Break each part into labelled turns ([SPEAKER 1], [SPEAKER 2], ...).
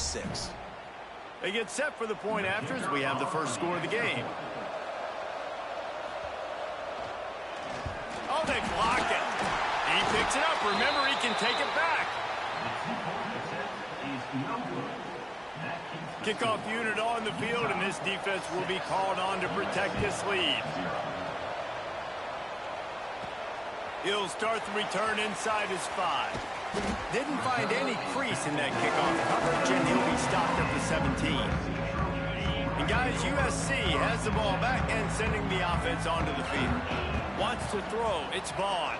[SPEAKER 1] 6.
[SPEAKER 2] They get set for the point after as we have the first score of the game. Oh, they block it. He picks it up. Remember, he can take it back. Kickoff unit on the field, and this defense will be called on to protect this lead. He'll start the return inside his 5. Didn't find any crease in that kickoff coverage, and he'll be stopped at the 17. And guys, USC has the ball back and sending the offense onto the field. Wants to throw. It's Vaughn.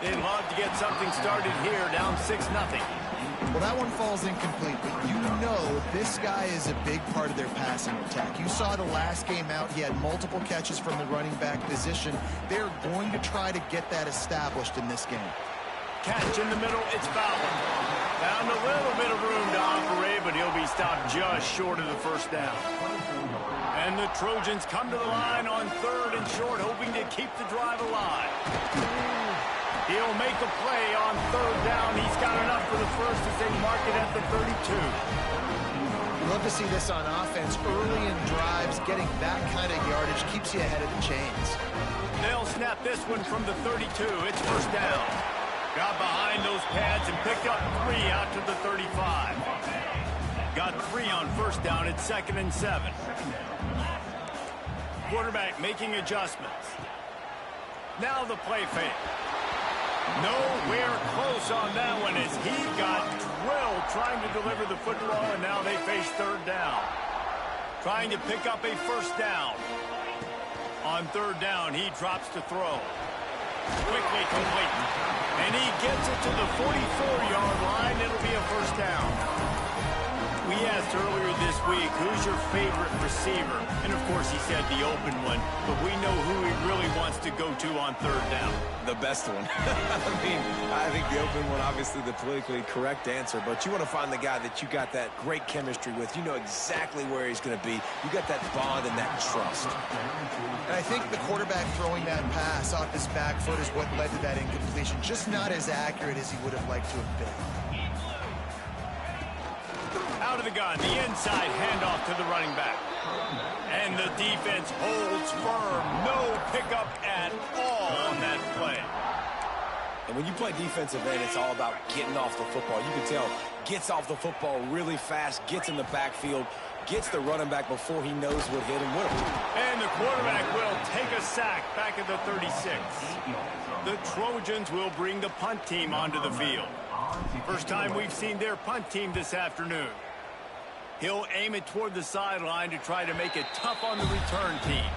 [SPEAKER 2] They'd love to get something started here, down 6-0.
[SPEAKER 3] Well, that one falls incomplete, but you know this guy is a big part of their passing attack. You saw the last game out, he had multiple catches from the running back position. They're going to try to get that established in this game.
[SPEAKER 2] Catch in the middle, it's Fowler. Found a little bit of room to operate, but he'll be stopped just short of the first down. And the Trojans come to the line on 3rd and short, hoping to keep the drive alive. He'll make a play on 3rd down. He's got enough for the first as they mark it at the 32.
[SPEAKER 3] Love to see this on offense early in drives. Getting that kind of yardage keeps you ahead of the chains.
[SPEAKER 2] They'll snap this one from the 32. It's first down. Got behind those pads and picked up 3 out to the 35. Got 3 on first down. It's 2nd and 7. Quarterback making adjustments. Now the play fake. Nowhere close on that one as he got drilled trying to deliver the football, and now they face 3rd down. Trying to pick up a first down. On 3rd down, he drops to throw. Quickly complete. And he gets it to the 44-yard line. It'll be a first down. We asked earlier this week, who's your favorite receiver? And, of course, he said the open one, but we know who he really wants to go to on 3rd down.
[SPEAKER 1] The best one. I think the open one, obviously the politically correct answer, but you want to find the guy that you got that great chemistry with. You know exactly where he's going to be. You got that bond and that trust.
[SPEAKER 3] And I think the quarterback throwing that pass off his back foot is what led to that incompletion. Just not as accurate as he would have liked to have been.
[SPEAKER 2] Out of the gun, the inside handoff to the running back. And the defense holds firm. No pickup at all on that play.
[SPEAKER 1] And when you play defensive end, it's all about getting off the football. You can tell, gets off the football really fast, gets in the backfield, gets the running back before he knows what hit him.
[SPEAKER 2] And the quarterback will take a sack back at the 36. The Trojans will bring the punt team onto the field. First time we've seen their punt team this afternoon. He'll aim it toward the sideline to try to make it tough on the return team.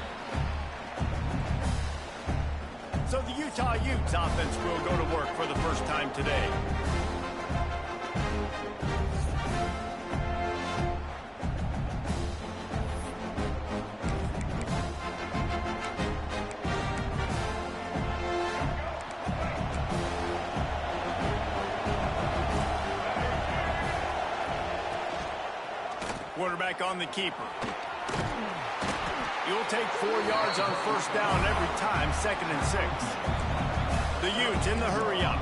[SPEAKER 2] So the Utah Utes offense will go to work for the first time today. Quarterback on the keeper. You'll take 4 yards on first down every time, 2nd and 6. The Utes in the hurry up.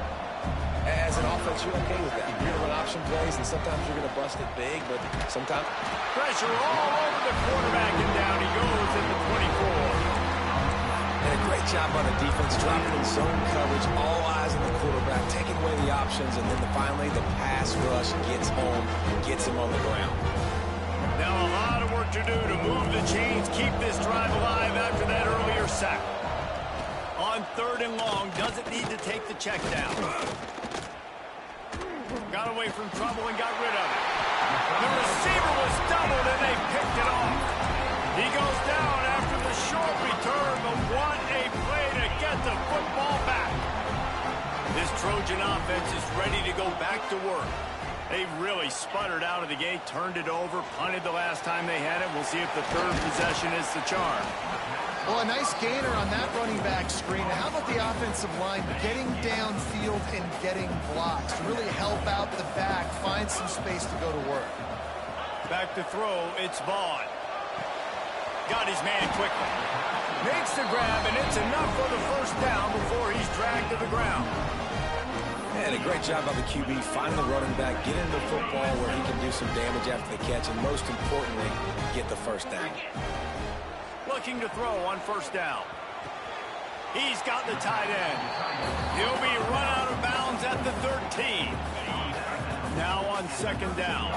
[SPEAKER 1] As an offense, you're okay with that. You're going to run option plays, and sometimes you're going to bust it big, but sometimes...
[SPEAKER 2] Pressure all over the quarterback, and down he goes at the 24.
[SPEAKER 1] And a great job by the defense, dropping in zone coverage, all eyes on the quarterback, taking away the options, and then finally the pass rush gets home, gets him on the ground.
[SPEAKER 2] Now a lot of work to do to move the chains, keep this drive alive after that earlier sack. On 3rd and long, doesn't need to take the check down. Got away from trouble and got rid of it. The receiver was doubled and they picked it off. He goes down after the short return, but what a play to get the football back. This Trojan offense is ready to go back to work. They really sputtered out of the gate, turned it over, punted the last time they had it. We'll see if the 3rd possession is the charm.
[SPEAKER 3] Well, a nice gainer on that running back screen. How about the offensive line getting downfield and getting blocks to really help out the back, find some space to go to work?
[SPEAKER 2] Back to throw, it's Vaughn. Got his man quickly. Makes the grab, and it's enough for the first down before he's dragged to the ground.
[SPEAKER 1] And a great job by the QB, finding the running back, get into the football where he can do some damage after the catch, and most importantly, get the first down.
[SPEAKER 2] Looking to throw on first down. He's got the tight end. He'll be run out of bounds at the 13. Now on second down.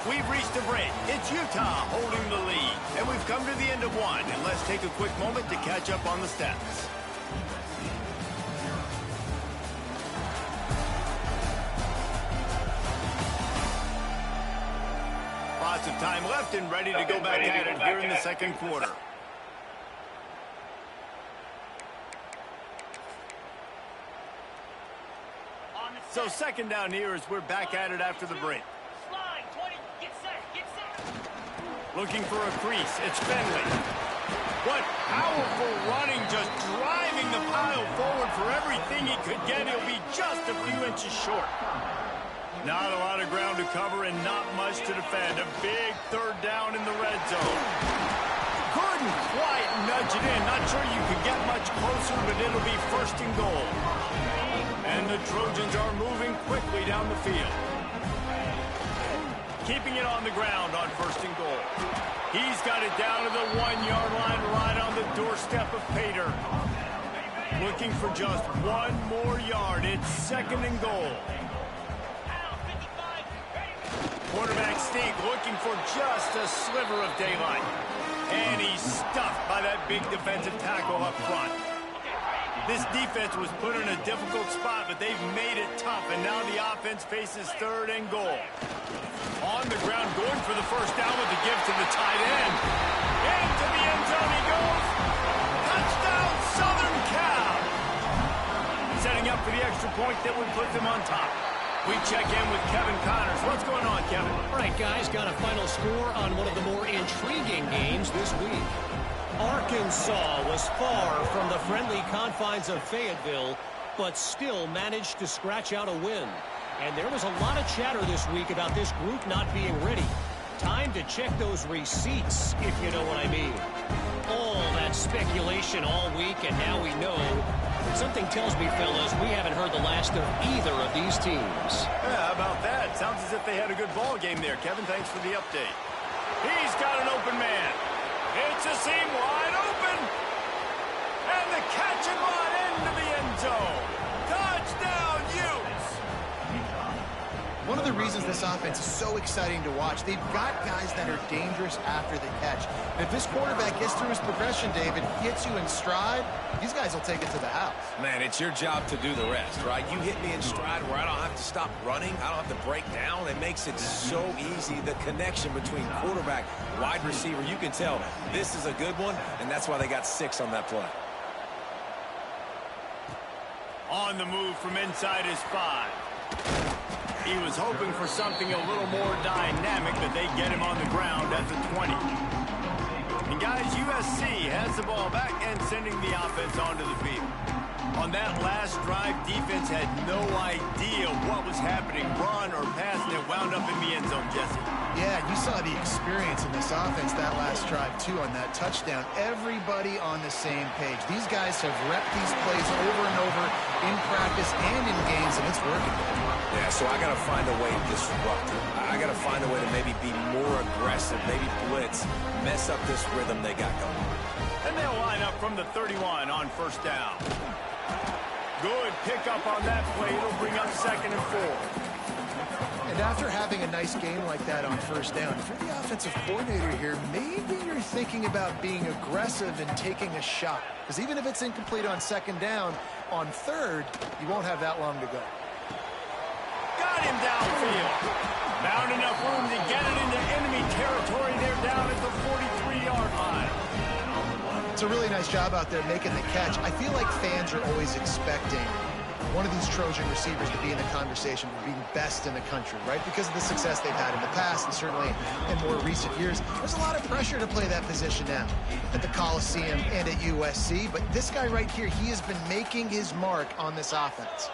[SPEAKER 2] We've reached a break. It's Utah holding the lead. And we've come to the end of one. And let's take a quick moment to catch up on the stats. Lots of time left and ready to go back at it here in the second quarter. So second down here as we're back at it after the break. Looking for a crease. It's Finley. What powerful running, just driving the pile forward for everything he could get. He'll be just a few inches short. Not a lot of ground to cover and not much to defend. A big third down in the red zone. Couldn't quite nudge it in. Not sure you could get much closer, but it'll be first and goal. And the Trojans are moving quickly down the field. Keeping it on the ground on first and goal. He's got it down to the 1-yard line right on the doorstep of Pater. Looking for just one more yard. It's second and goal. Quarterback sneak looking for just a sliver of daylight. And he's stuffed by that big defensive tackle up front. This defense was put in a difficult spot, but they've made it tough, and now the offense faces third and goal. On the ground, going for the first down with the give to the tight end. Into the end zone he goes. Touchdown, Southern Cal. Setting up for the extra point that would put them on top. We check in with Kevin Connors. What's going on, Kevin?
[SPEAKER 4] All right, guys, got a final score on one of the more intriguing games this week. Arkansas was far from the friendly confines of Fayetteville, but still managed to scratch out a win. And there was a lot of chatter this week about this group not being ready. Time to check those receipts, if you know what I mean. All that speculation all week, and now we know. Something tells me, fellas, we haven't heard the last of either of these teams.
[SPEAKER 2] Yeah, how about that? Sounds as if they had a good ball game there. Kevin, thanks for the update. He's got an open man. It's a seam wide open. And the catch and run into the end zone. Touchdown, Utes.
[SPEAKER 3] One of the reasons this offense is so exciting to watch, they've got guys that are dangerous after the catch. And if this quarterback gets through his progression, David, hits you in stride, these guys will take it to the house.
[SPEAKER 1] Man, it's your job to do the rest, right? You hit me in stride where I don't have to stop running. I don't have to break down. It makes it so easy. The connection between quarterback, wide receiver, you can tell this is a good one, and that's why they got 6 on that play.
[SPEAKER 2] On the move from inside his 5. He was hoping for something a little more dynamic, but they get him on the ground at the 20. And guys, USC has the ball back and sending the offense onto the field. On that last drive, defense had no idea what was happening, run or pass, and it wound up in the end zone, Jesse.
[SPEAKER 3] Yeah, you saw the experience in this offense that last drive, too, on that touchdown. Everybody on the same page. These guys have repped these plays over and over in practice and in games, and it's working.
[SPEAKER 1] Yeah, so I got to find a way to disrupt it. I got to find a way to maybe be more aggressive, maybe blitz, mess up this rhythm they got going.
[SPEAKER 2] And they'll line up from the 31 on first down. Good pickup on that play. It'll bring up second and 4.
[SPEAKER 3] And after having a nice game like that on first down, if you're the offensive coordinator here, maybe you're thinking about being aggressive and taking a shot. Because even if it's incomplete on second down, on third, you won't have that long to go.
[SPEAKER 2] Got him downfield. Found enough room to get it into enemy territory. They're down at the 43-yard line.
[SPEAKER 3] It's a really nice job out there making the catch. I feel like fans are always expecting one of these Trojan receivers to be in the conversation for being best in the country, right? Because of the success they've had in the past and certainly in more recent years. There's a lot of pressure to play that position now at the Coliseum and at USC. But this guy right here, he has been making his mark on this offense.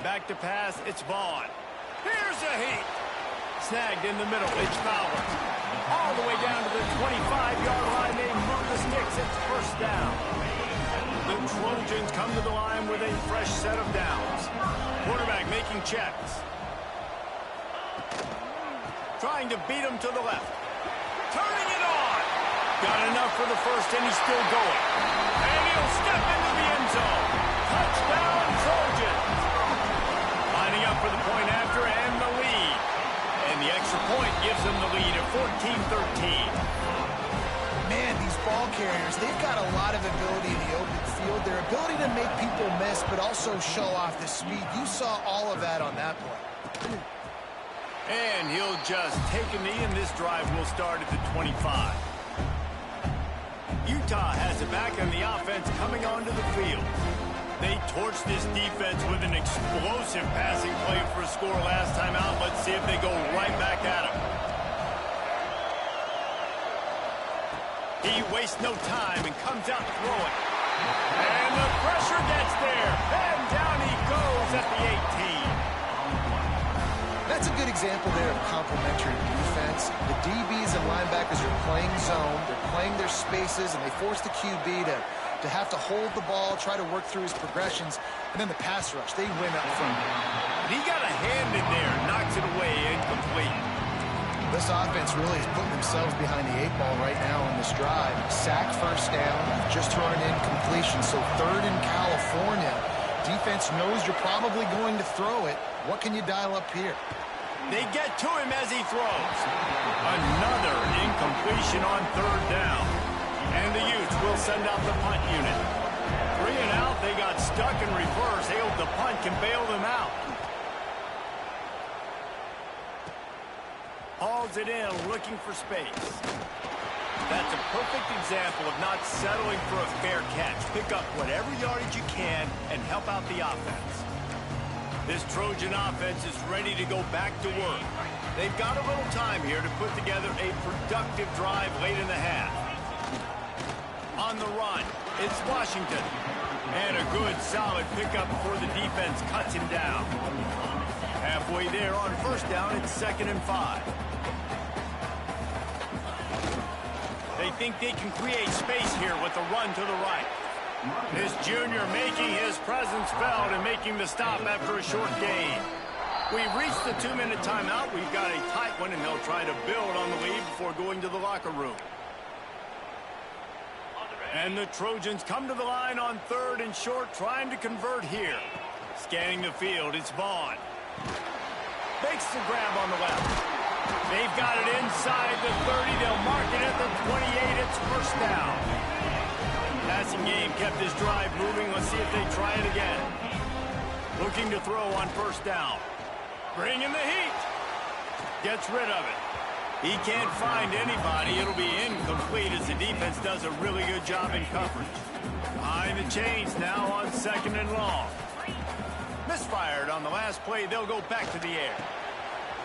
[SPEAKER 2] Back to pass, it's Vaughn. Here's a heat. Snagged in the middle, it's Fowler. All the way down to the 25-yard line. They move the sticks. It's first down. The Trojans come to the line with a fresh set of downs. Quarterback making checks. Trying to beat him to the left. Turning it on. Got enough for the first, and he's still going. And he'll step into the end zone. Touchdown, Trojans. Lining up for the point after and the lead. And the extra point gives them the lead at 14-13.
[SPEAKER 3] Man, these ball carriers, they've got a lot of ability in the open field. Their ability to make people miss, but also show off the speed. You saw all of that on that play.
[SPEAKER 2] And he'll just take a knee, and this drive will start at the 25. Utah has it back, and the offense coming onto the field. They torched this defense with an explosive passing play for a score last time out. Let's see if they go right back at him. He wastes no time and comes out throwing. And the pressure gets there. And down he goes at the 18.
[SPEAKER 3] That's a good example there of complementary defense. The DBs and linebackers are playing zone. They're playing their spaces, and they force the QB to have to hold the ball, try to work through his progressions, and then the pass rush. They win up front.
[SPEAKER 2] He got a hand in there, knocks it away, incomplete.
[SPEAKER 3] This offense really is putting themselves behind the 8 ball right now on this drive. Sack first down, just thrown an incompletion, so third in California. Defense knows you're probably going to throw it. What can you dial up here?
[SPEAKER 2] They get to him as he throws. Another incompletion on third down. And the Utes will send out the punt unit. 3 and out, they got stuck in reverse. They hope the punt can bail them out. Hauls it in, looking for space. That's a perfect example of not settling for a fair catch. Pick up whatever yardage you can and help out the offense. This Trojan offense is ready to go back to work. They've got a little time here to put together a productive drive late in the half. On the run, it's Washington. And a good, solid pickup before the defense cuts him down. Halfway there on first down, it's 2nd and 5. They think they can create space here with the run to the right. This junior making his presence felt and making the stop after a short gain. We've reached the 2-minute timeout. We've got a tight one, and they'll try to build on the lead before going to the locker room. And the Trojans come to the line on 3rd and short, trying to convert here. Scanning the field, it's Vaughn. Makes the grab on the left. They've got it inside the 30. They'll mark it at the 28. It's first down. Passing game kept this drive moving. Let's see if they try it again. Looking to throw on first down. Bringing the heat. Gets rid of it. He can't find anybody. It'll be incomplete as the defense does a really good job in coverage. Behind the chains now on 2nd and long. Misfired on the last play. They'll go back to the air.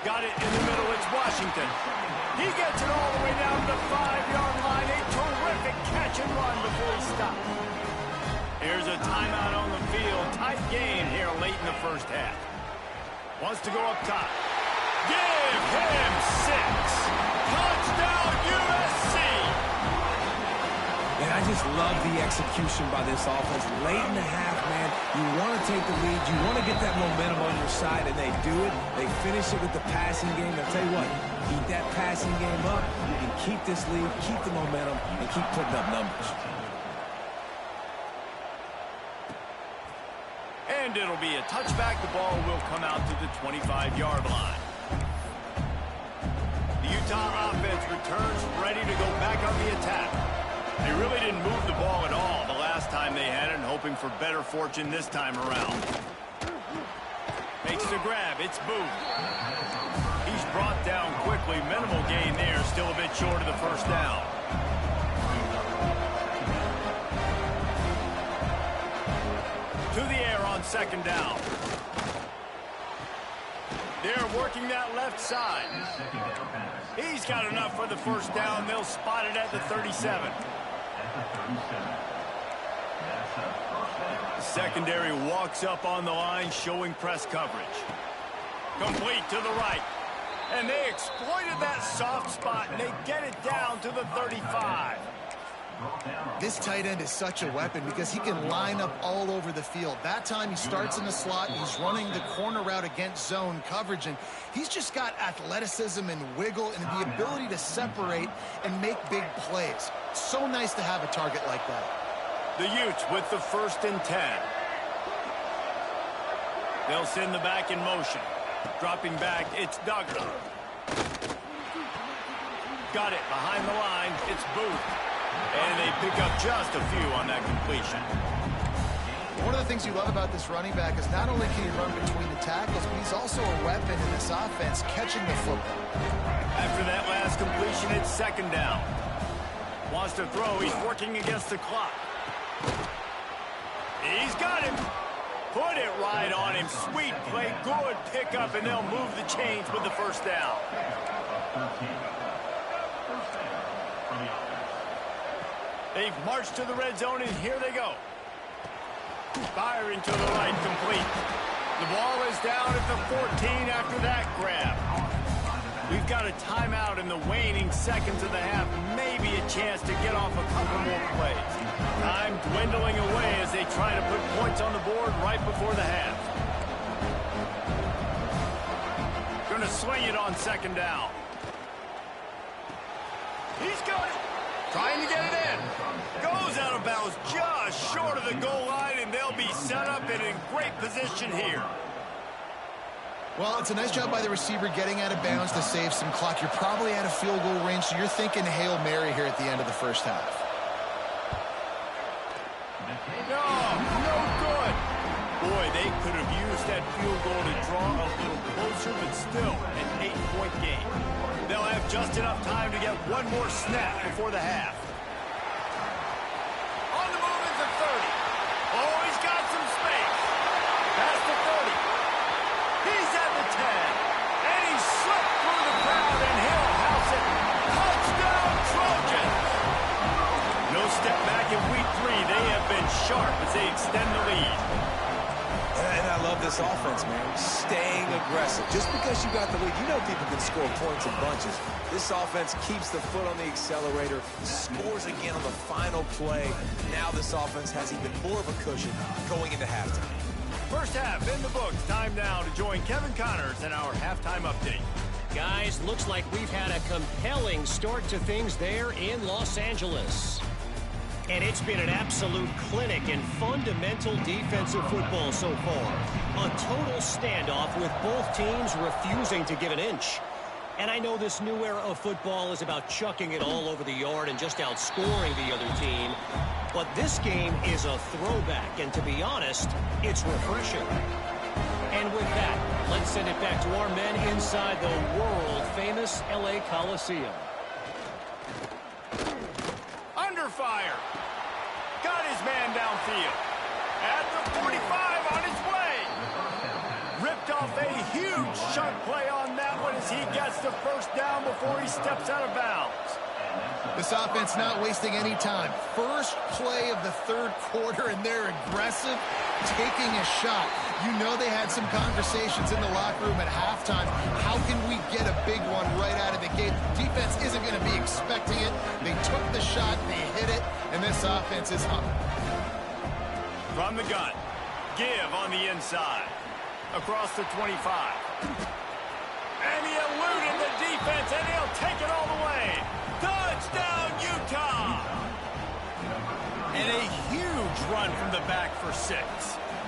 [SPEAKER 2] Got it in the middle. It's Washington. He gets it all the way down to the 5-yard line. A terrific catch and run before he stops. Here's a timeout on the field. Tight game here late in the first half. Wants to go up top. Give him 6. Touchdown, USC.
[SPEAKER 1] And I just love the execution by this offense. Late in the half, man, you want to take the lead. You want to get that momentum on your side, and they do it. They finish it with the passing game. I'll tell you what, keep that passing game up. You can keep this lead, keep the momentum, and keep putting up numbers.
[SPEAKER 2] And it'll be a touchback. The ball will come out to the 25-yard line. The Utah offense returns ready to go back on the attack. They really didn't move the ball at all the last time they had it, and hoping for better fortune this time around. Makes the grab. It's Booth. He's brought down quickly. Minimal gain there. Still a bit short of the first down. To the air on 2nd down. They're working that left side. He's got enough for the first down. They'll spot it at the 37. Secondary walks up on the line, showing press coverage. Complete to the right. And they exploited that soft spot, and they get it down to the 35.
[SPEAKER 3] This tight end is such a weapon because he can line up all over the field. That time he starts in the slot. He's running the corner route against zone coverage, and he's just got athleticism and wiggle and the ability to separate and make big plays. So nice to have a target like that.
[SPEAKER 2] The Utes with the 1st and 10. They'll send the back in motion. Dropping back, it's Duggar. Got it behind the line. It's Booth. And they pick up just a few on that completion.
[SPEAKER 3] One of the things you love about this running back is not only can he run between the tackles, but he's also a weapon in this offense catching the football.
[SPEAKER 2] After that last completion, it's 2nd down. Wants to throw. He's working against the clock. He's got him. Put it right on him. Sweet play. Good pickup, and they'll move the chains with the 1st down. They've marched to the red zone, and here they go. Firing to the right, complete. The ball is down at the 14 after that grab. We've got a timeout in the waning seconds of the half. Maybe a chance to get off a couple more plays. Time dwindling away as they try to put points on the board right before the half. Going to swing it on 2nd down. He's got it. Trying to get it in. Goes out of bounds just short of the goal line, and they'll be set up and in great position here.
[SPEAKER 3] Well, it's a nice job by the receiver getting out of bounds to save some clock. You're probably out of field goal range, so you're thinking Hail Mary here at the end of the 1st half.
[SPEAKER 2] No good. Boy, they could have used that field goal to draw a little closer, but still an 8-point game. They'll have just enough time to get one more snap before the half. On the move is the 30. Oh, he's got some space. Past the 30. He's at the 10. And he slipped through the crowd, and he'll house it. Touchdown, Trojans. No step back in week 3. They have been sharp as they extend the lead.
[SPEAKER 1] And I love this offense, man. Staying aggressive. Just because you got the lead, you know people can score points in bunches. This offense keeps the foot on the accelerator, scores again on the final play. Now this offense has even more of a cushion going into halftime.
[SPEAKER 2] 1st half in the books. Time now to join Kevin Connors in our halftime update.
[SPEAKER 4] Guys, looks like we've had a compelling start to things there in Los Angeles. And it's been an absolute clinic in fundamental defensive football so far. A total standoff with both teams refusing to give an inch. And I know this new era of football is about chucking it all over the yard and just outscoring the other team. But this game is a throwback, and to be honest, it's refreshing. And with that, let's send it back to our men inside the world-famous LA Coliseum.
[SPEAKER 2] Under fire. Got his man downfield. At the 45 on his way. Ripped off a huge chunk play on that one as he gets the 1st down before he steps out of bounds.
[SPEAKER 3] This offense not wasting any time. First play of the 3rd quarter, and they're aggressive, taking a shot. You know they had some conversations in the locker room at halftime. How can we get a big one right out of the gate? The defense isn't going to be expecting it. They took the shot, they hit it, and this offense is hung.
[SPEAKER 2] From the gun. Give on the inside. Across the 25. And he eluded the defense, and he'll take it all the way. Touchdown, Utah! And a huge run from the back for 6.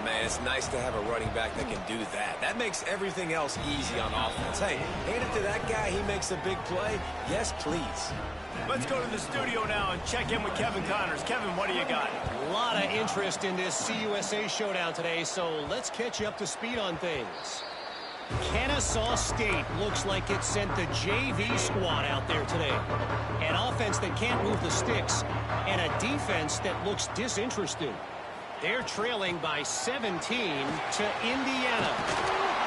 [SPEAKER 1] Man, it's nice to have a running back that can do that. That makes everything else easy on offense. Hey, hand it to that guy. He makes a big play. Yes, please.
[SPEAKER 2] Let's go to the studio now and check in with Kevin Connors. Kevin, what do you got?
[SPEAKER 4] A lot of interest in this CUSA showdown today, so let's catch you up to speed on things. Kennesaw State looks like it sent the JV squad out there today. An offense that can't move the sticks, and a defense that looks disinterested. They're trailing by 17 to Indiana.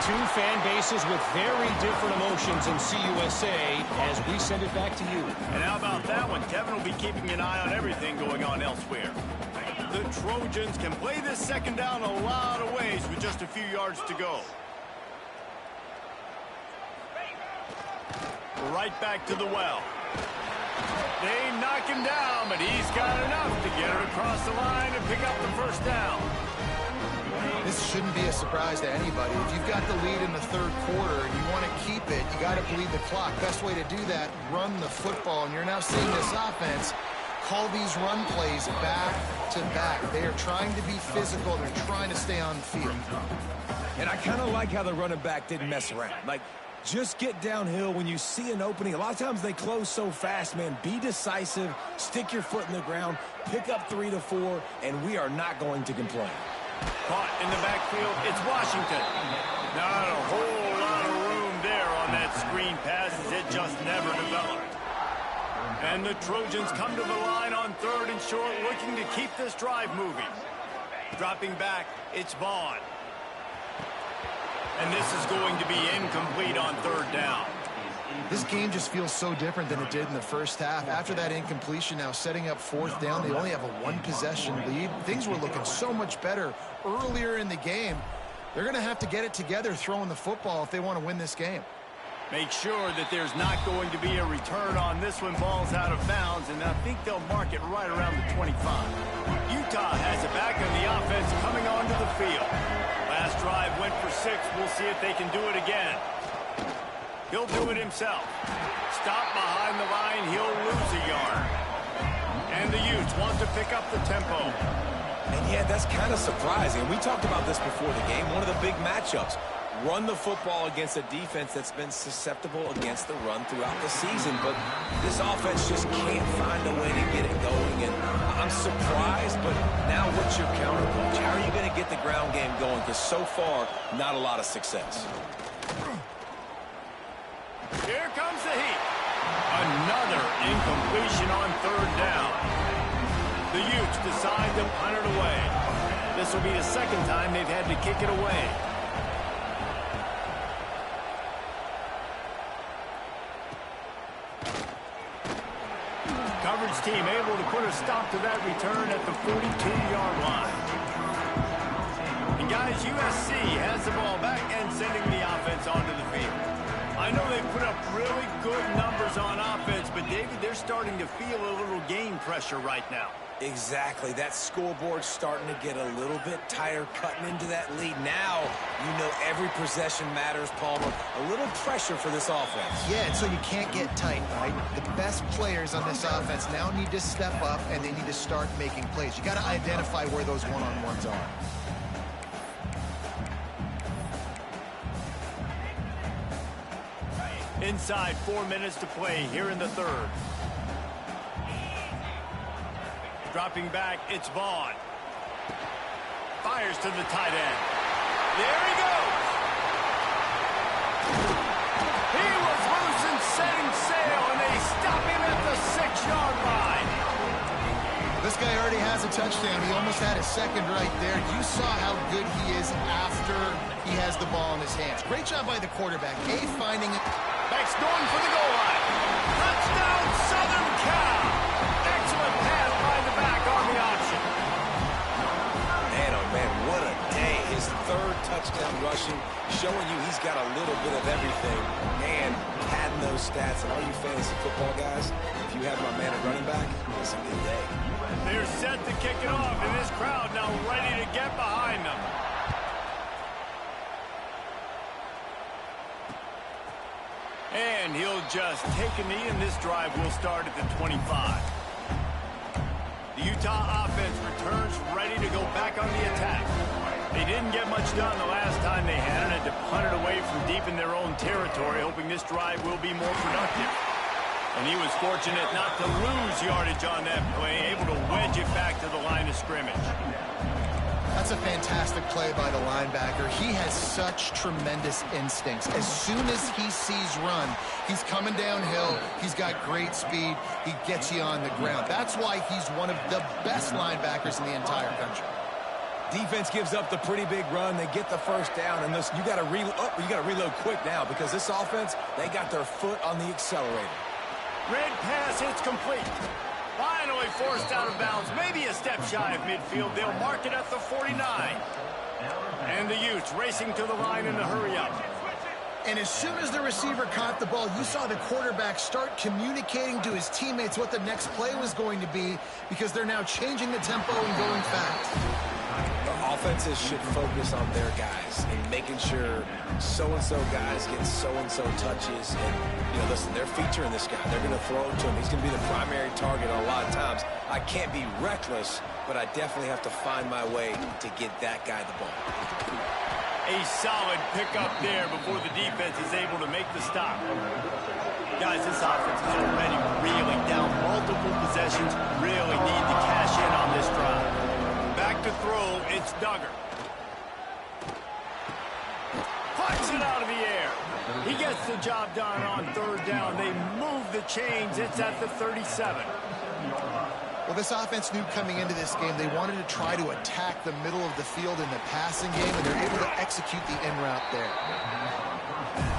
[SPEAKER 4] Two fan bases with very different emotions in CUSA as we send it back to you.
[SPEAKER 2] And how about that one? Kevin will be keeping an eye on everything going on elsewhere. The Trojans can play this 2nd down a lot of ways with just a few yards to go. right back to the well. They knock him down, but he's got enough to get it across the line and pick up the first down.
[SPEAKER 3] This shouldn't be a surprise to anybody. If you've got the lead in the third quarter and you want to keep it, you got to bleed the clock. Best way to do that, run the football. And you're now seeing this offense call these run plays back to back. They are trying to be physical. They're trying to stay on the field.
[SPEAKER 1] And I kind of like how the running back didn't mess around. Like, just get downhill when you see an opening. A lot of times they close so fast, man. Be decisive, stick your foot in the ground, pick up 3 to 4, and we are not going to complain.
[SPEAKER 2] Caught in the backfield, it's Washington. Not a whole lot of room there on that screen pass as it just never developed. And the Trojans come to the line on 3rd and short, looking to keep this drive moving. Dropping back, it's Vaughn. And this is going to be incomplete on 3rd down.
[SPEAKER 3] This game just feels so different than it did in the first half. After that incompletion, now setting up 4th down, they only have a 1-possession lead. Things were looking so much better earlier in the game. They're going to have to get it together throwing the football if they want to win this game.
[SPEAKER 2] Make sure that there's not going to be a return on this when ball's out of bounds, and I think they'll mark it right around the 25. Utah has it back on the offense coming onto the field. Last drive went for 6. We'll see if they can do it again. He'll do it himself. Stop behind the line. He'll lose a yard. And the Utes want to pick up the tempo.
[SPEAKER 1] And yeah, that's kind of surprising. We talked about this before the game. One of the big matchups. Run the football against a defense that's been susceptible against the run throughout the season. But this offense just can't find a way to get it going. And I'm surprised, but now what's your counterpunch? How are you going to get the ground game going? Because so far, not a lot of success.
[SPEAKER 2] Here comes the heat. Another incompletion on 3rd down. The Utes decide to punt it away. This will be the 2nd time they've had to kick it away. Coverage team able to put a stop to that return at the 42-yard line. And guys, USC has the ball back and sending the offense onto the field. I know they put up really good numbers on offense, but David, they're starting to feel a little game pressure right now.
[SPEAKER 1] Exactly. That scoreboard's starting to get a little bit tighter, cutting into that lead. Now, you know every possession matters, Palmer. A little pressure for this offense.
[SPEAKER 3] Yeah, and so you can't get tight, right? The best players on this offense now need to step up, and they need to start making plays. You got to identify where those one-on-ones are.
[SPEAKER 2] Inside 4 minutes to play here in the 3rd. Dropping back, it's Vaughn. Fires to the tight end. There he goes. He was loose and setting sail, and they stop him at the 6-yard line.
[SPEAKER 3] This guy already has a touchdown. He almost had his 2nd right there. You saw how good he is after he has the ball in his hands. Great job by the quarterback. Finding it.
[SPEAKER 2] Back's going for the goal line. Touchdown, Southern Cal. Excellent pass by the back on the option.
[SPEAKER 1] Man, oh man, what a day. His 3rd touchdown rushing, showing you he's got a little bit of everything. Man, padding those stats. And all you fantasy football guys, if you have my man at running back, it's a good day.
[SPEAKER 2] They're set to kick it off, and this crowd now ready to get behind them. And he'll just take a knee, and this drive will start at the 25. The Utah offense returns ready to go back on the attack. They didn't get much done the last time they had it, to punt it away from deep in their own territory, hoping this drive will be more productive. And he was fortunate not to lose yardage on that play, able to wedge it back to the line of scrimmage.
[SPEAKER 3] That's a fantastic play by the linebacker. He has such tremendous instincts. As soon as he sees run, he's coming downhill. He's got great speed. He gets you on the ground. That's why he's one of the best linebackers in the entire country.
[SPEAKER 1] Defense gives up the pretty big run. They get the 1st down, and listen, you got to reload quick now, because this offense, they got their foot on the accelerator.
[SPEAKER 2] Red pass hits complete. Finally forced out of bounds. Maybe a step shy of midfield. They'll mark it at the 49. And the Utes racing to the line in a hurry up.
[SPEAKER 3] And as soon as the receiver caught the ball, you saw the quarterback start communicating to his teammates what the next play was going to be, because they're now changing the tempo and going fast.
[SPEAKER 1] The offenses should focus on their guys and making sure so-and-so guys get so-and-so touches. And, you know, listen, they're featuring this guy. They're going to throw it to him. He's going to be the primary target a lot of times. I can't be reckless, but I definitely have to find my way to get that guy the ball.
[SPEAKER 2] A solid pickup there before the defense is able to make the stop. Guys, this offense is already reeling down multiple possessions. Really need to cash in on this drive. Back to throw, it's Duggar. Punch it out of the air. He gets the job done on third down. They move the chains. It's at the 37.
[SPEAKER 3] Well, this offense knew coming into this game they wanted to try to attack the middle of the field in the passing game, and they're able to execute the in route there.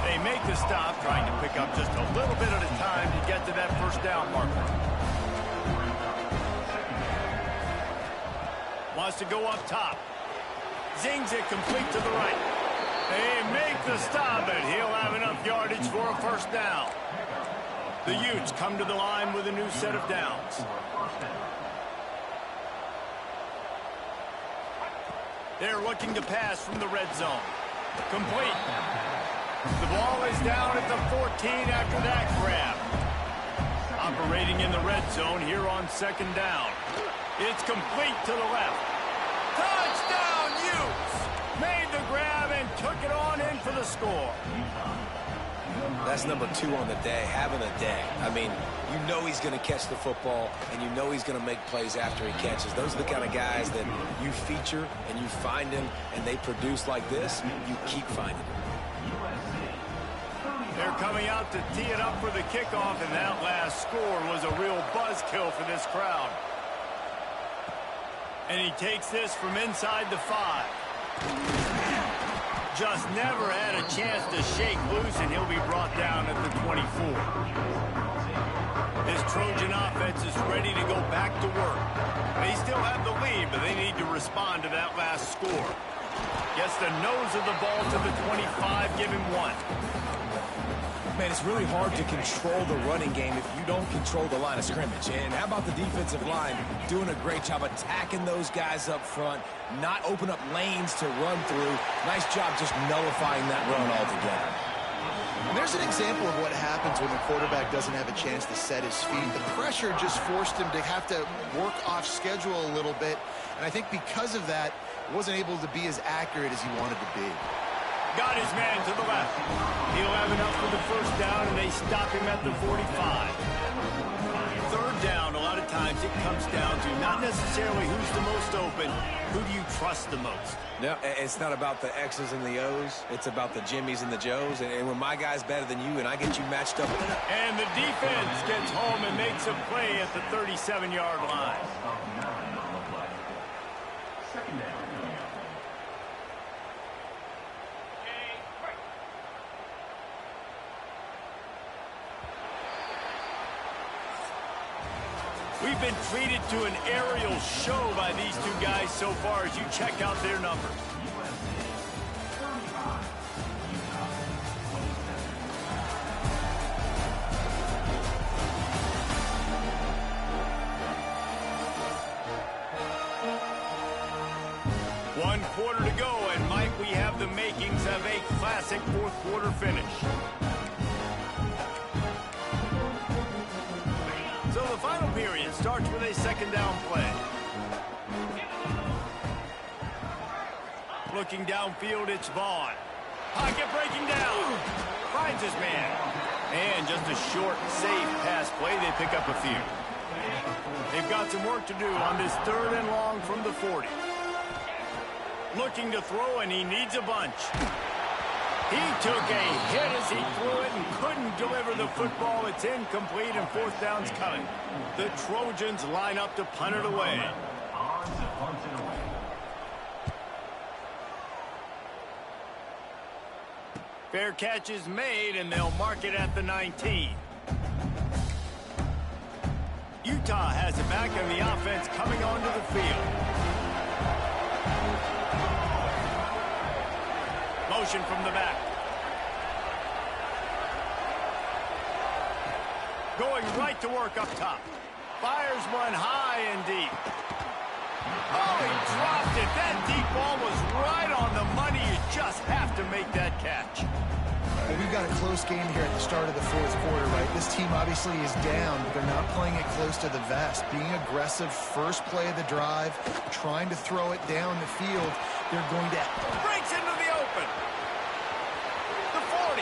[SPEAKER 2] They make the stop, trying to pick up just a little bit at a time to get to that first down marker. Wants to go up top. Zings it complete to the right. They make the stop, and he'll have enough yardage for a first down. The Utes come to the line with a new set of downs. They're looking to pass from the red zone. Complete. The ball is down at the 14 after that grab. Operating in the red zone here on second down. It's complete to the left. Touchdown, Utes! Made the grab and took it on in for the score.
[SPEAKER 1] That's number 2 on the day, having a day. I mean, you know he's going to catch the football, and you know he's going to make plays after he catches. Those are the kind of guys that you feature, and you find him, and they produce like this. You keep finding them.
[SPEAKER 2] They're coming out to tee it up for the kickoff, and that last score was a real buzzkill for this crowd. And he takes this from inside the 5. Just never had a chance to shake loose, and he'll be brought down at the 24. This Trojan offense is ready to go back to work. They still have the lead, but they need to respond to that last score. Gets the nose of the ball to the 25, give him 1.
[SPEAKER 1] Man, it's really hard to control the running game if you don't control the line of scrimmage. And how about the defensive line doing a great job attacking those guys up front, not open up lanes to run through. Nice job just nullifying that run altogether.
[SPEAKER 3] And there's an example of what happens when the quarterback doesn't have a chance to set his feet. The pressure just forced him to have to work off schedule a little bit. And I think because of that, he wasn't able to be as accurate as he wanted to be.
[SPEAKER 2] Got his man to the left. He'll have enough for the first down, and they stop him at the 45. Third down, a lot of times it comes down to not necessarily who's the most open, who do you trust the most?
[SPEAKER 1] No, it's not about the X's and the O's. It's about the Jimmies and the Joes. And when my guy's better than you and I get you matched up.
[SPEAKER 2] And the defense gets home and makes a play at the 37-yard line.
[SPEAKER 5] Second down.
[SPEAKER 2] We've been treated to an aerial show by these two guys so far as you check out their numbers. One quarter to go, and Mike, we have the makings of a classic fourth quarter finish. So the final period starts with a second down play. Looking downfield, it's Vaughn. Pocket breaking down. Finds his man. And just a short, safe pass play. They pick up a few. They've got some work to do on this third and long from the 40. Looking to throw, and he needs a bunch. He took a hit as he threw it and couldn't deliver the football. It's incomplete, and fourth down's coming. The Trojans line up to punt it away. Fair catch is made, and they'll mark it at the 19. Utah has it back, and the offense coming onto the field. Motion from the back. going right to work up top. Fires one high and deep. Oh, he dropped it. That deep ball was right on the money. You just have to make that catch.
[SPEAKER 3] Well, we've got a close game here at the start of the fourth quarter, right? This team obviously is down, but they're not playing it close to the vest. Being aggressive, first play of the drive, trying to throw it down the field. They're going to...
[SPEAKER 2] Breaks into the open. The 40.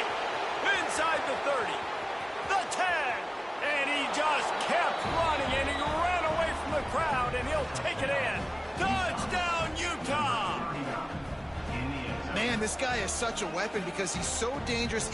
[SPEAKER 2] Inside the 30. The 10. And he just kept running, and he ran away from the crowd, and he'll take it in. Touchdown, Utah!
[SPEAKER 3] Man, this guy is such a weapon because he's so dangerous.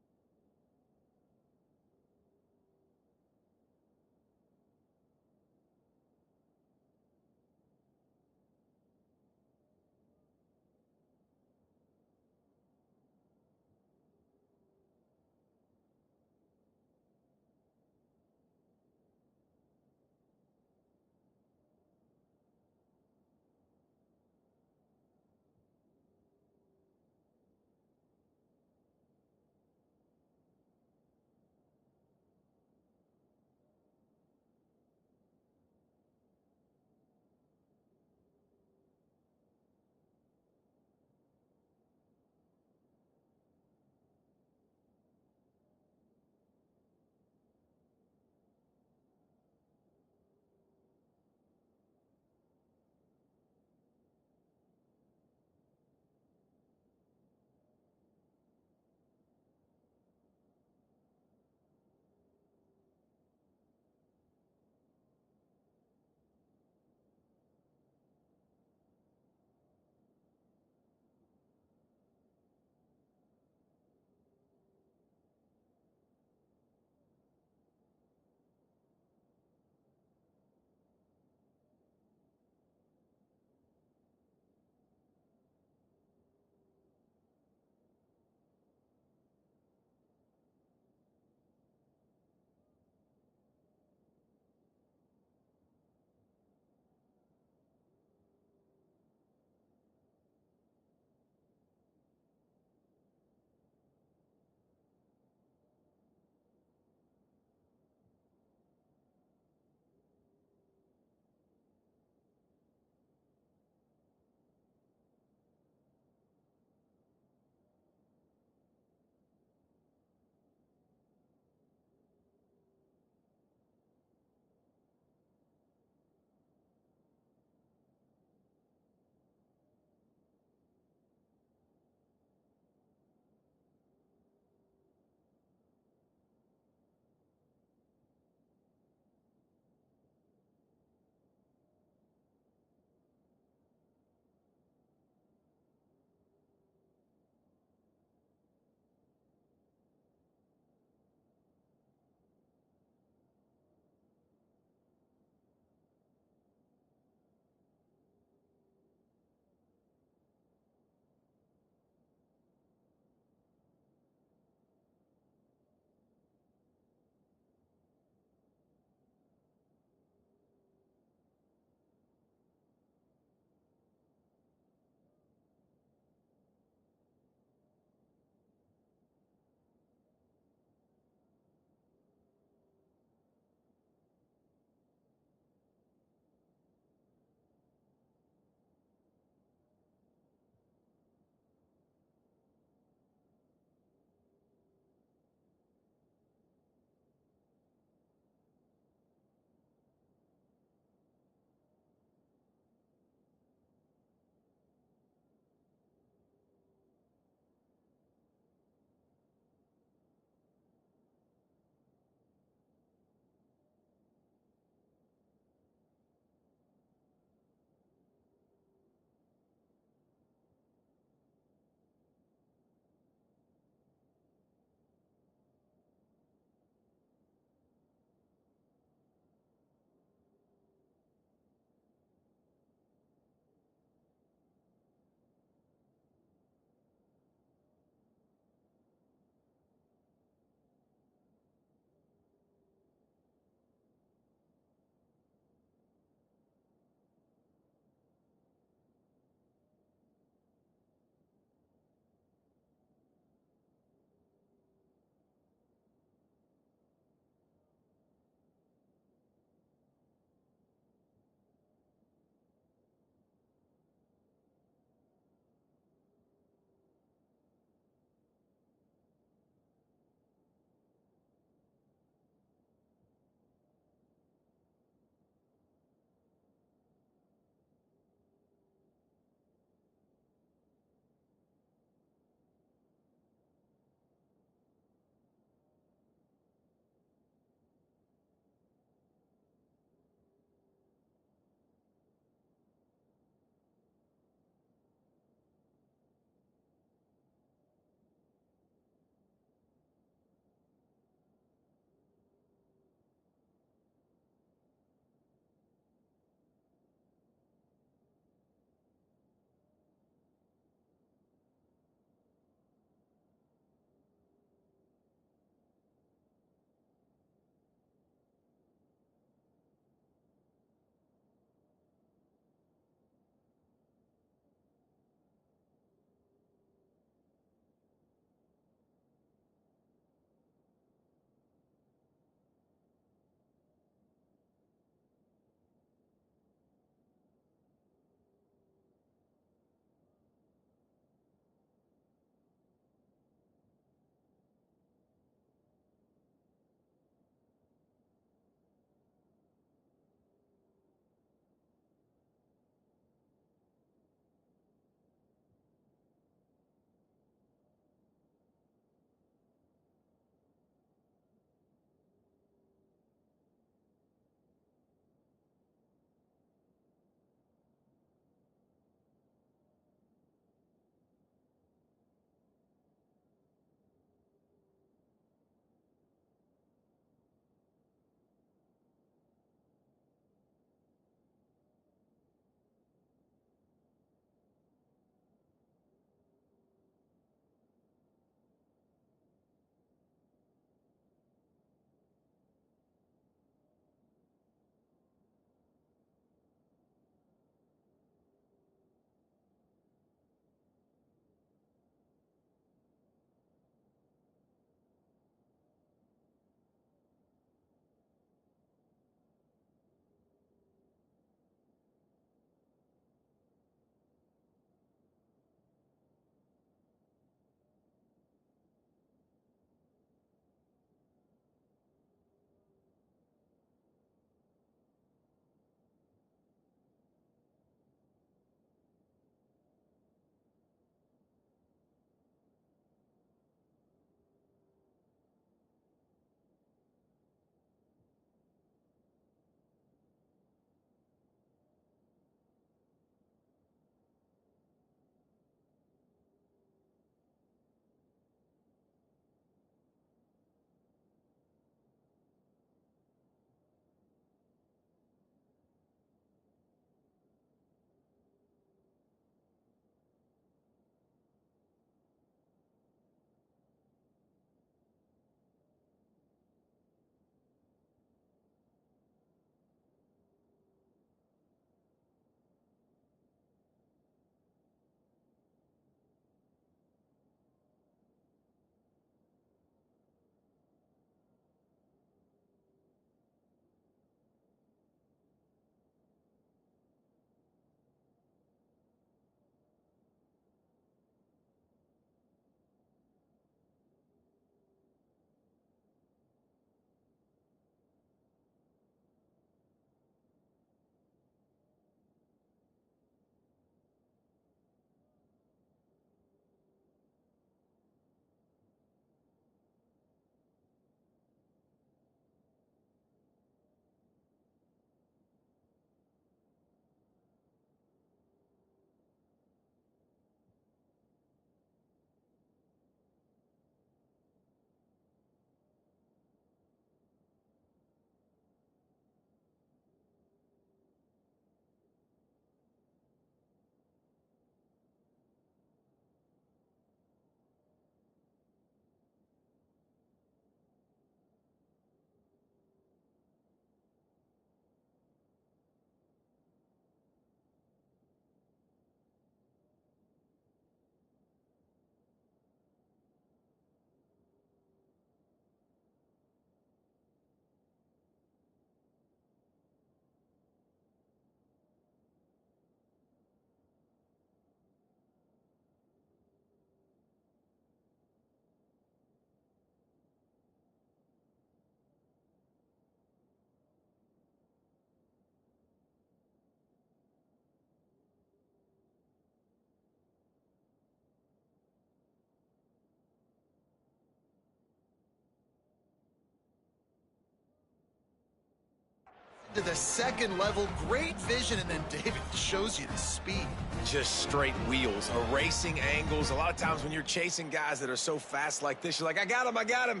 [SPEAKER 3] to the second level. Great vision, and then David shows you the speed.
[SPEAKER 1] Just straight wheels, erasing angles. A lot of times when you're chasing guys that are so fast like this, you're like, I got him, I got him.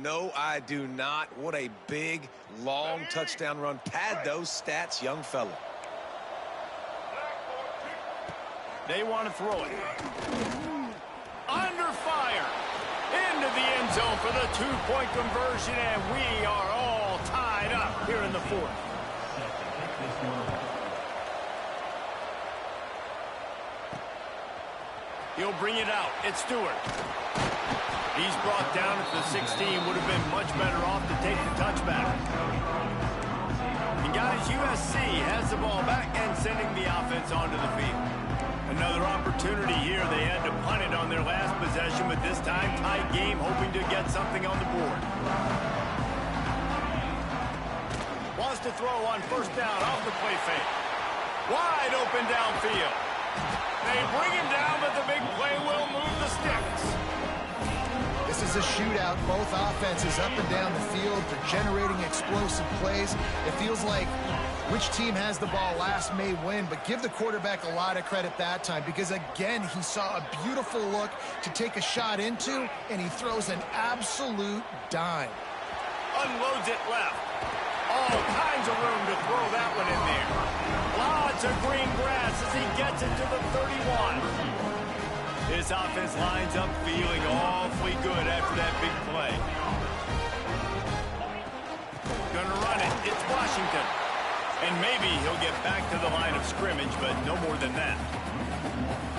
[SPEAKER 1] No, I do not. What a big, long touchdown run. Pad those stats, young fella.
[SPEAKER 2] They want to throw it. Under fire. Into the end zone for the two-point conversion, and we are all tied up here in the fourth. He'll bring it out. It's Stewart. He's brought down at the 16. Would have been much better off to take the touchback. And guys, USC has the ball back and sending the offense onto the field. Another opportunity here. They had to punt it on their last possession, but this time tight game, hoping to get something on the board. Wants to throw on first down off the play fake. Wide open downfield. They bring him down, but the big play will move the sticks.
[SPEAKER 3] This is a shootout. Both offenses up and down the field. They're generating explosive plays. It feels like which team has the ball last may win, but give the quarterback a lot of credit that time because, again, he saw a beautiful look to take a shot into, and he throws an absolute dime.
[SPEAKER 2] Unloads it left. All kinds of room to throw that one in there. Lots of green grass as he gets it to the 31. This offense lines up feeling awfully good after that big play. Gonna run it. It's Washington. And maybe he'll get back to the line of scrimmage, but no more than that.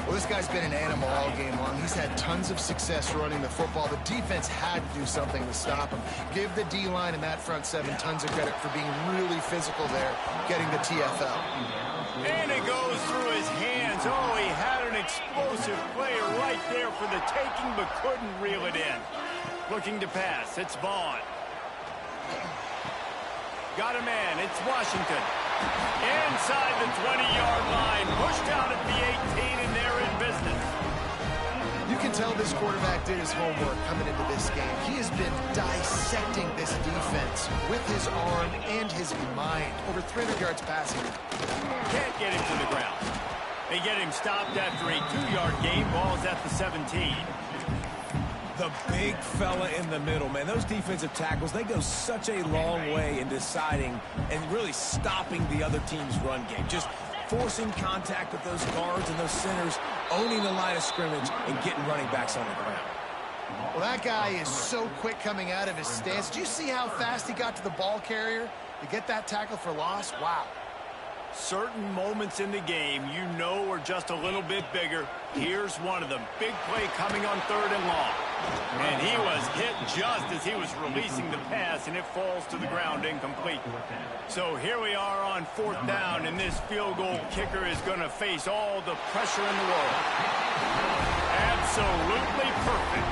[SPEAKER 3] Well, this guy's been an animal all game long. He's had tons of success running the football. The defense had to do something to stop him. Give the D-line and that front seven tons of credit for being really physical there, getting the TFL.
[SPEAKER 2] And it goes through his hands. Oh, he had an explosive player right there for the taking, but couldn't reel it in. Looking to pass. It's Vaughn. Got a man. It's Washington. Inside the 20-yard line. Pushed out at the 18, and they're in business.
[SPEAKER 3] You can tell this quarterback did his homework coming into this game. He has been dissecting this defense with his arm and his mind. Over 300 yards passing.
[SPEAKER 2] Can't get him to the ground. They get him stopped after a 2-yard gain. Ball's at the 17.
[SPEAKER 1] The big fella in the middle, man. Those defensive tackles, they go such a long way in deciding and really stopping the other team's run game. Just forcing contact with those guards and those centers, owning the line of scrimmage, and getting running backs on the ground.
[SPEAKER 3] Well, that guy is so quick coming out of his stance. Did you see how fast he got to the ball carrier to get that tackle for loss? Wow.
[SPEAKER 2] Certain moments in the game you know are just a little bit bigger. Here's one of them. Big play coming on 3rd and long. And he was hit just as he was releasing the pass, and it falls to the ground incomplete. So here we are on 4th down, and this field goal kicker is going to face all the pressure in the world. Absolutely perfect.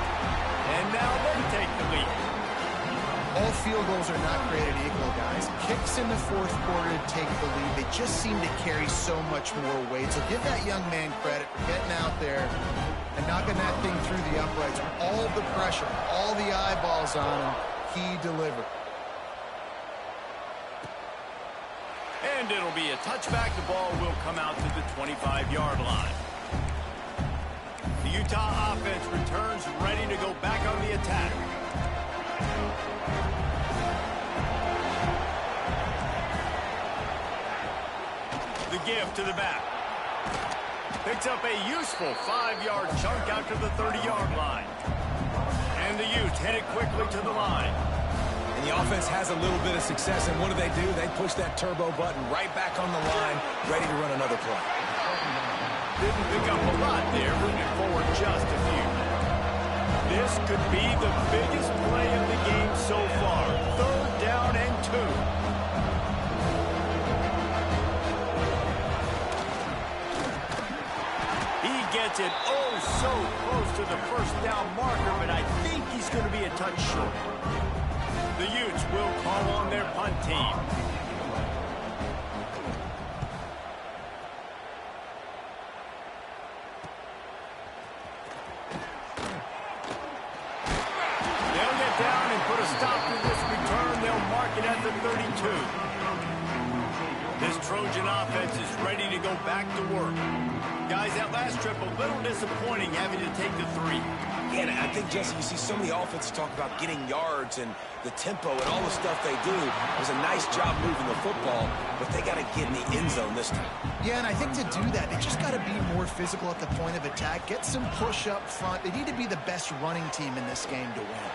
[SPEAKER 2] And now they take the lead.
[SPEAKER 3] All field goals are not created equal, guys. Kicks in the 4th quarter to take the lead. They just seem to carry so much more weight. So give that young man credit for getting out there and knocking that thing through the uprights with all the pressure, all the eyeballs on him. He delivered.
[SPEAKER 2] And it'll be a touchback. The ball will come out to the 25-yard line. The Utah offense returns ready to go back on the attack. The give to the back. Picks up a useful 5-yard chunk out to the 30-yard line. And the Utes hit it quickly to the line.
[SPEAKER 1] And the offense has a little bit of success, and what do? They push that turbo button right back on the line, ready to run another play.
[SPEAKER 2] Didn't pick up a lot there, moving forward just a few. This could be the biggest play of the game so far. 3rd down and 2. Gets it so close to the first down marker, but I think he's going to be a touch short. The Utes will call on their punt team. They'll get down and put a stop to this return. They'll mark it at the 32. This Trojan offense is ready to go back to work. Guys, that last trip, a little disappointing having to take the 3.
[SPEAKER 1] Yeah, and I think, Jesse, you see so many offenses talk about getting yards and the tempo and all the stuff they do. It was a nice job moving the football, but they got to get in the end zone this time.
[SPEAKER 3] Yeah, and I think to do that, they just got to be more physical at the point of attack, get some push up front. They need to be the best running team in this game to win.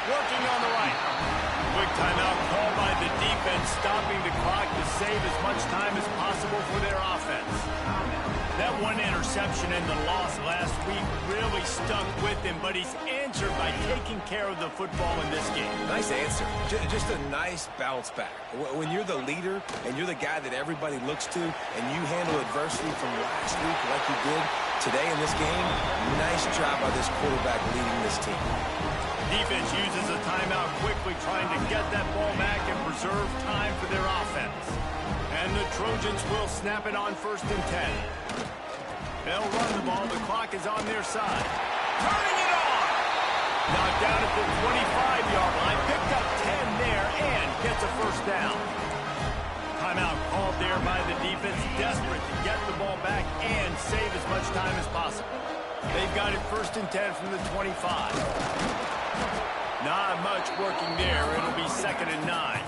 [SPEAKER 2] Working on the right. Quick timeout called by the defense, stopping the clock to save as much time as possible for their offense. That one interception and the loss last week really stuck with him, but he's answered by taking care of the football in this game.
[SPEAKER 1] Nice answer. Just a nice bounce back. When you're the leader and you're the guy that everybody looks to and you handle adversity from last week like you did today in this game, nice job by this quarterback leading this team.
[SPEAKER 2] Defense uses a timeout quickly, trying to get that ball back and preserve time for their offense. And the Trojans will snap it on 1st and 10. They'll run the ball. The clock is on their side. Turning it on! Knocked down at the 25-yard line. Picked up 10 there and gets a 1st down. Timeout called there by the defense, desperate to get the ball back and save as much time as possible. They've got it 1st and 10 from the 25. Not much working there. It'll be 2nd and 9.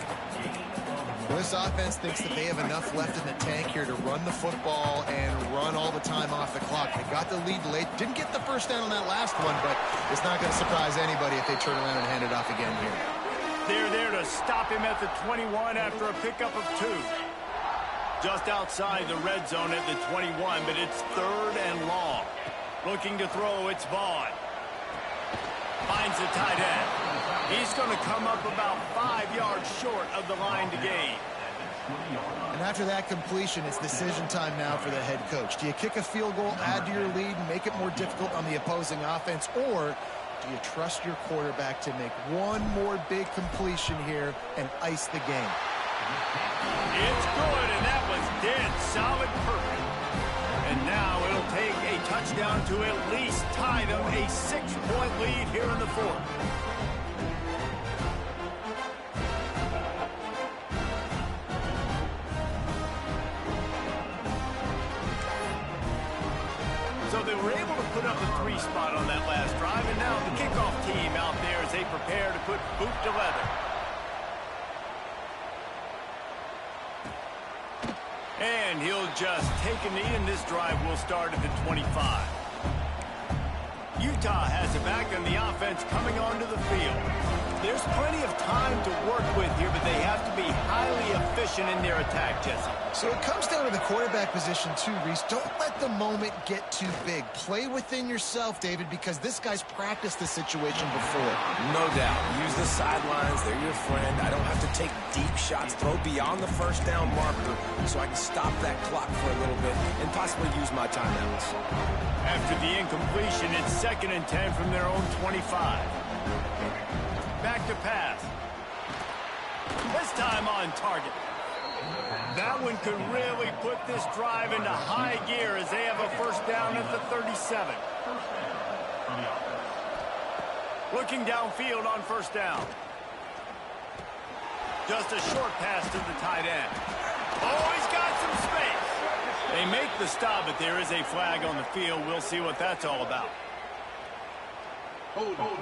[SPEAKER 3] Well, this offense thinks that they have enough left in the tank here to run the football and run all the time off the clock. They got the lead late. Didn't get the 1st down on that last one, but it's not going to surprise anybody if they turn around and hand it off again here.
[SPEAKER 2] They're there to stop him at the 21 after a pickup of 2. Just outside the red zone at the 21, but it's 3rd and long. Looking to throw, it's Vaughn. Finds the tight end. He's going to come up about 5 yards short of the line to gain.
[SPEAKER 3] And after that completion, it's decision time now for the head coach. Do you kick a field goal, add to your lead, and make it more difficult on the opposing offense, or do you trust your quarterback to make one more big completion here and ice the game?
[SPEAKER 2] It's good, and that was dead solid perfect. And now it'll take a touchdown to at least tie them a 6-point lead here in the 4th. So they were able to put up the 3 spot on that last drive, and now the kickoff team out there as they prepare to put boot to leather. And he'll just take a knee, and this drive will start at the 25. Utah has it back on the offense coming onto the field. There's plenty of time to work with here, but they have to be highly efficient in their attack, Jesse.
[SPEAKER 3] So it comes down to the quarterback position too, Reese. Don't let the moment get too big. Play within yourself, David, because this guy's practiced the situation before.
[SPEAKER 1] No doubt. Use the sidelines. They're your friend. I don't have to take deep shots. Throw beyond the 1st down marker so I can stop that clock for a little bit and possibly use my timeouts.
[SPEAKER 2] After the incompletion, it's 2nd and 10 from their own 25. Back to pass. This time on target. That one could really put this drive into high gear as they have a 1st down at the 37. Looking downfield on 1st down. Just a short pass to the tight end. Oh, he's got some space. They make the stop, but there is a flag on the field. We'll see what that's all about. Hold on.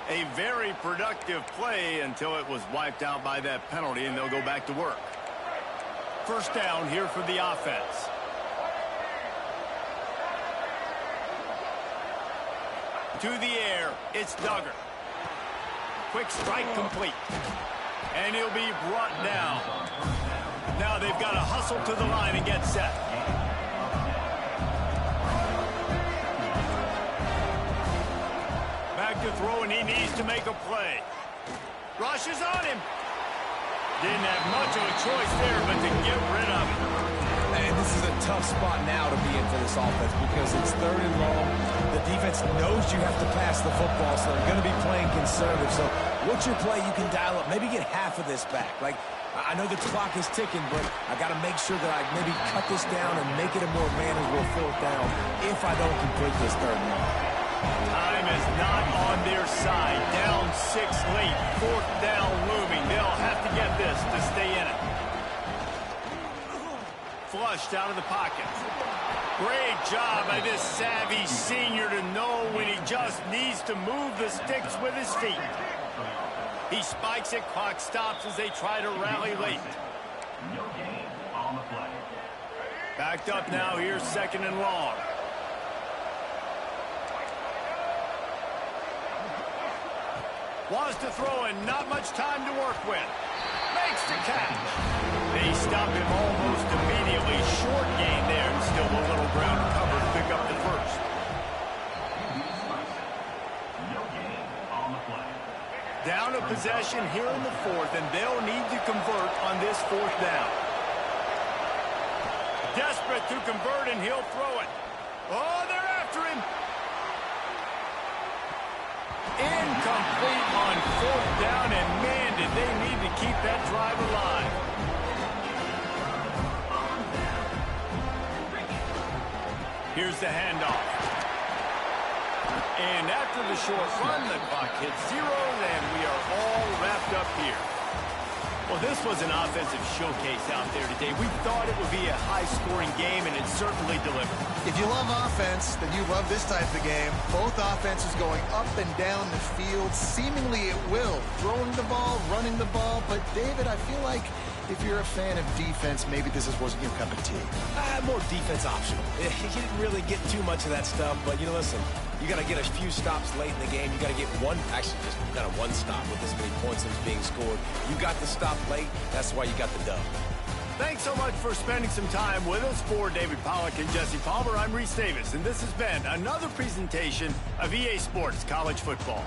[SPEAKER 2] A very productive play until it was wiped out by that penalty, and they'll go back to work. 1st down here for the offense. To the air, it's Duggar. Quick strike complete. And he'll be brought down. Now they've got to hustle to the line and get set. Back to throw, and he needs to make a play. Rushes on him. Didn't have much of a choice there, but to get rid of it.
[SPEAKER 1] And this is a tough spot now to be in for this offense because it's 3rd and long. The defense knows you have to pass the football, so they're going to be playing conservative. So what's your play you can dial up? Maybe get half of this back. Like, I know the clock is ticking, but I got to make sure that I maybe cut this down and make it a more manageable 4th down if I don't complete this 3rd and long.
[SPEAKER 2] Time is not on their side. Down 6 late. 4th down looming. They'll have to get this to stay in it. Flushed out of the pocket. Great job by this savvy senior to know when he just needs to move the sticks with his feet. He spikes it, clock stops as they try to rally late.
[SPEAKER 5] No gain on the play.
[SPEAKER 2] Backed up now, here's 2nd and long. Wants to throw and not much time to work with. Makes the catch. They stop him almost immediately. Short gain there. Still a little ground to cover to pick up the first.
[SPEAKER 5] No gain on the play.
[SPEAKER 2] Down a possession here in the 4th, and they'll need to convert on this 4th down. Desperate to convert, and he'll throw it. Oh, they're after him. Incomplete on 4th down, and man, did they need to keep that drive alive. Here's the handoff. And after the short run, the clock hits 0, and we are all wrapped up here. Well, this was an offensive showcase out there today. We thought it would be a high-scoring game, and it certainly delivered.
[SPEAKER 3] If you love offense, then you love this type of game. Both offenses going up and down the field, seemingly at will. Throwing the ball, running the ball. But, David, I feel like if you're a fan of defense, maybe this wasn't your cup of tea.
[SPEAKER 1] More defense optional. You didn't really get too much of that stuff, but, listen, you got to get a few stops late in the game. You got to get one, actually just kind of one stop with this many points that's being scored. You got the stop late. That's why you got the dub.
[SPEAKER 2] Thanks so much for spending some time with us. For David Pollack and Jesse Palmer, I'm Reese Davis, and this has been another presentation of EA Sports College Football.